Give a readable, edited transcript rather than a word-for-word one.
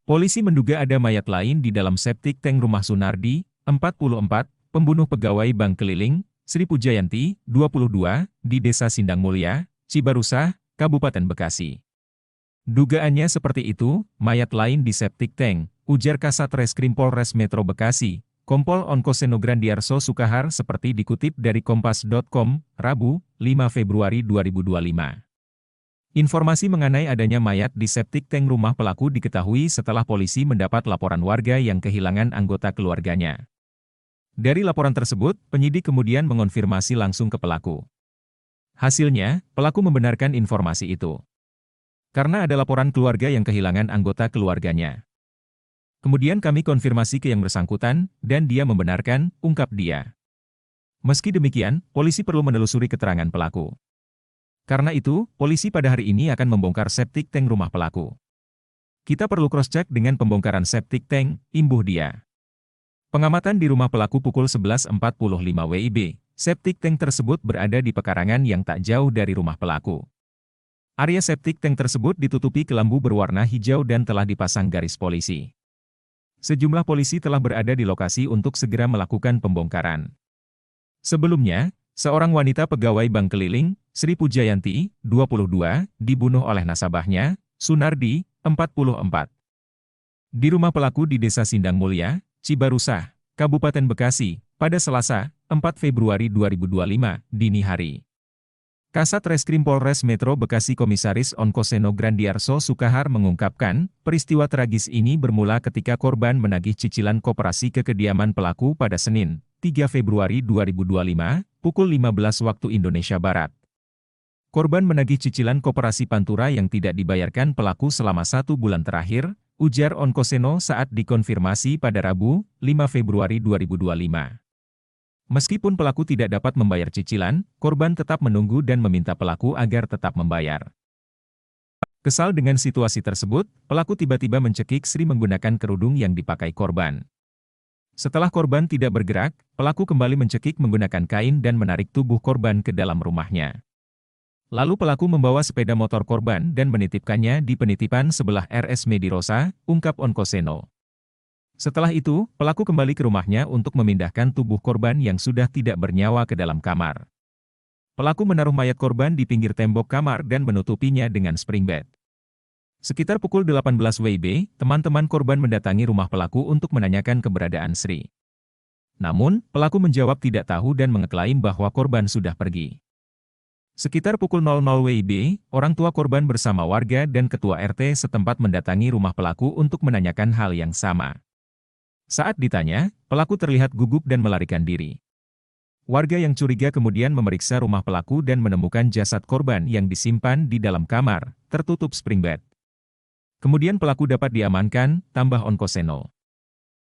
Polisi menduga ada mayat lain di dalam septic tank rumah Sunardi, 44, pembunuh pegawai bank keliling, Sri Pujayanti, 22, di Desa Sindang Mulya, Cibarusah, Kabupaten Bekasi. Dugaannya seperti itu, mayat lain di septic tank, ujar Kasat Reskrim Polres Metro Bekasi, Kompol Onkoseno Grandiarso Sukahar seperti dikutip dari Kompas.com, Rabu, 5 Februari 2025. Informasi mengenai adanya mayat di septic tank rumah pelaku diketahui setelah polisi mendapat laporan warga yang kehilangan anggota keluarganya. Dari laporan tersebut, penyidik kemudian mengonfirmasi langsung ke pelaku. Hasilnya, pelaku membenarkan informasi itu. Karena ada laporan keluarga yang kehilangan anggota keluarganya. Kemudian kami konfirmasi ke yang bersangkutan, dan dia membenarkan, ungkap dia. Meski demikian, polisi perlu menelusuri keterangan pelaku. Karena itu, polisi pada hari ini akan membongkar septic tank rumah pelaku. Kita perlu cross-check dengan pembongkaran septic tank, imbuh dia. Pengamatan di rumah pelaku pukul 11.45 WIB, septic tank tersebut berada di pekarangan yang tak jauh dari rumah pelaku. Area septic tank tersebut ditutupi kelambu berwarna hijau dan telah dipasang garis polisi. Sejumlah polisi telah berada di lokasi untuk segera melakukan pembongkaran. Sebelumnya, seorang wanita pegawai bank keliling, Sri Pujayanti, 22, dibunuh oleh nasabahnya, Sunardi, 44. Di rumah pelaku di Desa Sindang Mulya, Cibarusah, Kabupaten Bekasi, pada Selasa, 4 Februari 2025, dini hari. Kasat Reskrim Polres Metro Bekasi Komisaris Onkoseno Grandiarso Sukahar mengungkapkan, peristiwa tragis ini bermula ketika korban menagih cicilan koperasi ke kediaman pelaku pada Senin, 3 Februari 2025, pukul 15 waktu Indonesia Barat. Korban menagih cicilan koperasi Pantura yang tidak dibayarkan pelaku selama 1 bulan terakhir, ujar Onkoseno saat dikonfirmasi pada Rabu, 5 Februari 2025. Meskipun pelaku tidak dapat membayar cicilan, korban tetap menunggu dan meminta pelaku agar tetap membayar. Kesal dengan situasi tersebut, pelaku tiba-tiba mencekik Sri menggunakan kerudung yang dipakai korban. Setelah korban tidak bergerak, pelaku kembali mencekik menggunakan kain dan menarik tubuh korban ke dalam rumahnya. Lalu pelaku membawa sepeda motor korban dan menitipkannya di penitipan sebelah RS Medirosa, ungkap Onkoseno. Setelah itu, pelaku kembali ke rumahnya untuk memindahkan tubuh korban yang sudah tidak bernyawa ke dalam kamar. Pelaku menaruh mayat korban di pinggir tembok kamar dan menutupinya dengan spring bed. Sekitar pukul 18 WIB, teman-teman korban mendatangi rumah pelaku untuk menanyakan keberadaan Sri. Namun, pelaku menjawab tidak tahu dan mengeklaim bahwa korban sudah pergi. Sekitar pukul 00 WIB, orang tua korban bersama warga dan ketua RT setempat mendatangi rumah pelaku untuk menanyakan hal yang sama. Saat ditanya, pelaku terlihat gugup dan melarikan diri. Warga yang curiga kemudian memeriksa rumah pelaku dan menemukan jasad korban yang disimpan di dalam kamar, tertutup spring bed. Kemudian pelaku dapat diamankan, tambah Onkoseno.